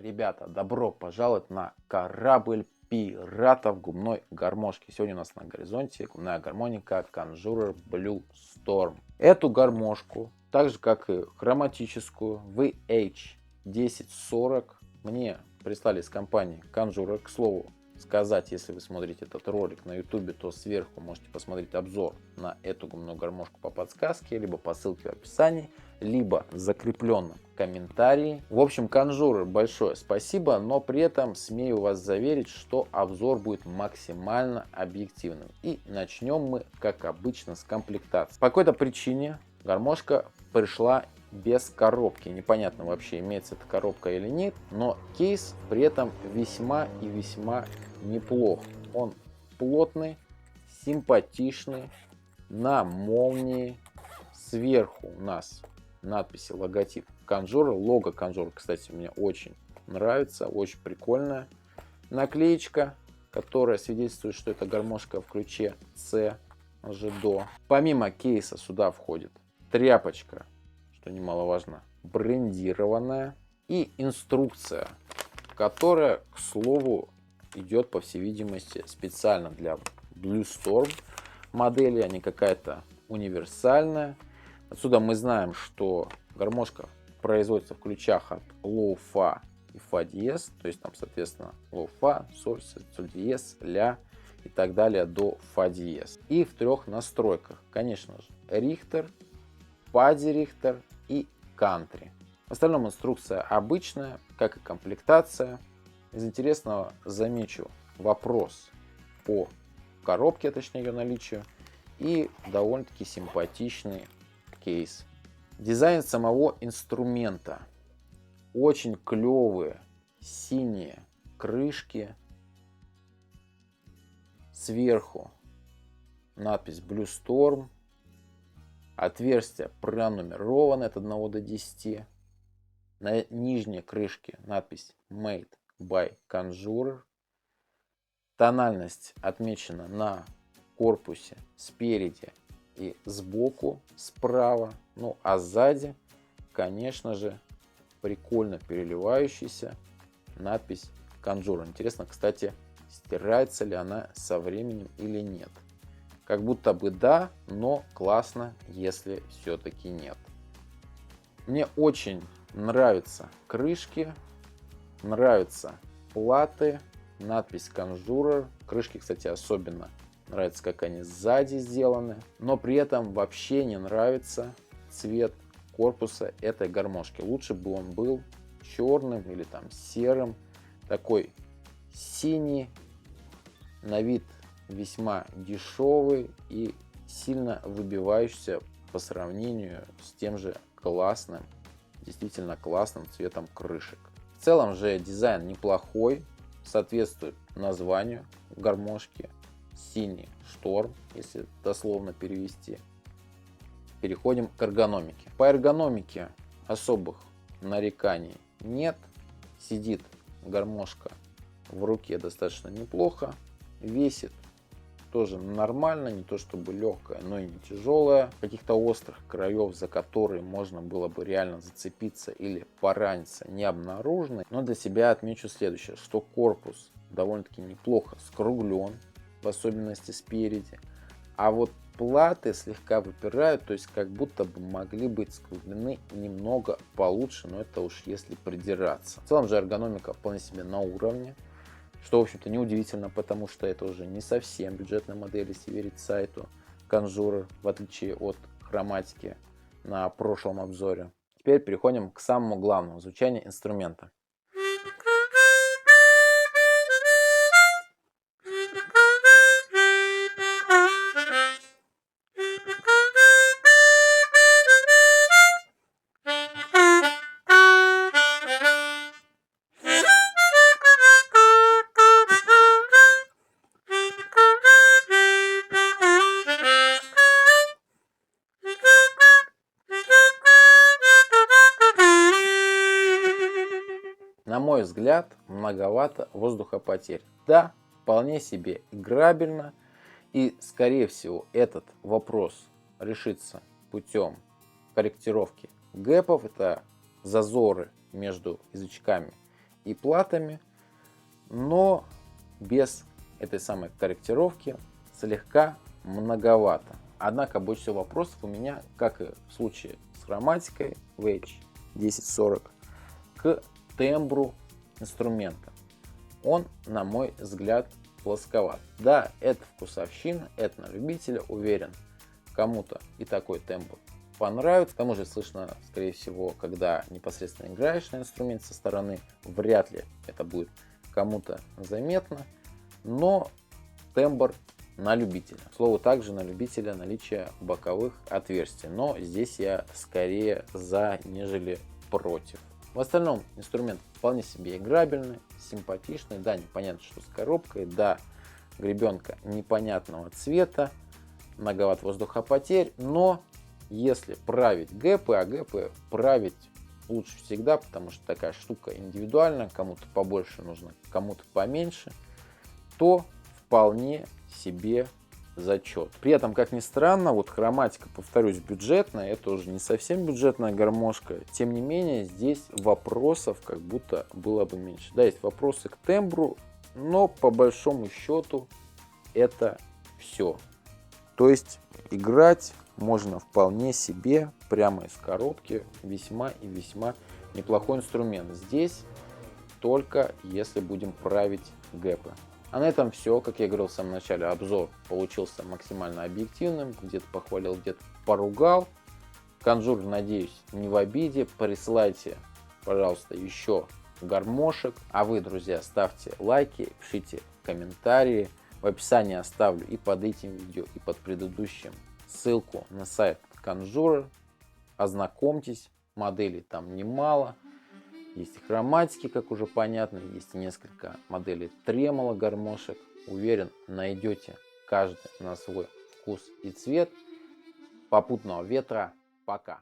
Ребята, добро пожаловать на корабль пиратов губной гармошки. Сегодня у нас на горизонте губная гармоника Conjurer Blue Storm. Эту гармошку, так же как и хроматическую VH1040, мне прислали с компании Conjurer. К слову сказать, если вы смотрите этот ролик на YouTube, то сверху можете посмотреть обзор на эту губную гармошку по подсказке, либо по ссылке в описании, либо в закрепленном комментарии. В общем, Conjurer, большое спасибо, но при этом смею вас заверить, что обзор будет максимально объективным. И начнем мы, как обычно, с комплектации. По какой-то причине гармошка пришла без коробки. Непонятно вообще, имеется эта коробка или нет, но кейс при этом весьма и весьма неплох. Он плотный, симпатичный, на молнии. Сверху у нас надписи, логотип Conjurer. Лого Conjurer, кстати, мне очень нравится, очень прикольная. Наклеечка, которая свидетельствует, что это гармошка в ключе C, уже до. Помимо кейса сюда входит тряпочка, что немаловажно, брендированная, и инструкция, которая, к слову, идет, по всей видимости, специально для Blue Storm модели, а не какая-то универсальная. Отсюда мы знаем, что гармошка производится в ключах от Low Fa и Fa диез, то есть там, соответственно, Low Fa, соль, соль диез, ля и так далее до Fa диез. И в трех настройках, конечно же, Richter, Пади Richter и Country. В остальном инструкция обычная, как и комплектация. Из интересного замечу вопрос по коробке, точнее ее наличию, и довольно-таки симпатичный кейс. Дизайн самого инструмента. Очень клевые синие крышки. Сверху надпись Blue Storm. Отверстие пронумеровано от 1 до 10. На нижней крышке надпись Made by Conjurer. Тональность отмечена на корпусе спереди и сбоку, справа. Ну а сзади, конечно же, прикольно переливающаяся надпись Conjurer. Интересно, кстати, стирается ли она со временем или нет. Как будто бы да, но классно, если все-таки нет. Мне очень нравятся крышки, нравятся платы, надпись Conjurer. Крышки, кстати, особенно нравится, как они сзади сделаны. Но при этом вообще не нравится цвет корпуса этой гармошки. Лучше бы он был черным или там серым. Такой синий, на вид весьма дешевый и сильно выбивающийся по сравнению с тем же классным, действительно классным цветом крышек. В целом же дизайн неплохой, соответствует названию гармошки. Синий шторм, если дословно перевести. Переходим к эргономике. По эргономике особых нареканий нет. Сидит гармошка в руке достаточно неплохо. Весит тоже нормально, не то чтобы легкая, но и не тяжелая. Каких-то острых краев, за которые можно было бы реально зацепиться или пораниться, не обнаружено. Но для себя отмечу следующее, что корпус довольно-таки неплохо скруглен, в особенности спереди. А вот платы слегка выпирают, то есть как будто бы могли быть скруглены немного получше, но это уж если придираться. В целом же эргономика вполне себе на уровне. Что, в общем-то, неудивительно, потому что это уже не совсем бюджетная модель, если верить сайту Conjurer, в отличие от хроматики на прошлом обзоре. Теперь переходим к самому главному, звучанию инструмента. На мой взгляд, многовато воздухопотерь. Да, вполне себе играбельно. И, скорее всего, этот вопрос решится путем корректировки гэпов. Это зазоры между язычками и платами, но без этой самой корректировки слегка многовато. Однако больше всего вопросов у меня, как и в случае с хроматикой VH1040, к тембру инструмента. Он, на мой взгляд, плосковат. Да, это вкусовщина, это на любителя, уверен, кому-то и такой тембр понравится. К тому же слышно, скорее всего, когда непосредственно играешь на инструменте со стороны, вряд ли это будет кому-то заметно, но тембр на любителя. К слову, также на любителя наличие боковых отверстий, но здесь я скорее за, нежели против. В остальном инструмент вполне себе играбельный, симпатичный, да, непонятно, что с коробкой, да, гребенка непонятного цвета, многовато воздухопотерь, но если править гэпы, а гэпы править лучше всегда, потому что такая штука индивидуальная, кому-то побольше нужно, кому-то поменьше, то вполне себе зачет. При этом, как ни странно, вот хроматика, повторюсь, бюджетная, это уже не совсем бюджетная гармошка, тем не менее здесь вопросов как будто было бы меньше. Да, есть вопросы к тембру, но по большому счету это все. То есть играть можно вполне себе прямо из коробки, весьма и весьма неплохой инструмент. Здесь только если будем править гэпы. А на этом все. Как я говорил в самом начале, обзор получился максимально объективным. Где-то похвалил, где-то поругал. Conjur, надеюсь, не в обиде. Присылайте, пожалуйста, еще гармошек. А вы, друзья, ставьте лайки, пишите комментарии. В описании оставлю и под этим видео, и под предыдущим ссылку на сайт Conjur. Ознакомьтесь, моделей там немало. Есть и хроматики, как уже понятно, есть и несколько моделей тремоло гармошек. Уверен, найдете каждый на свой вкус и цвет. Попутного ветра. Пока.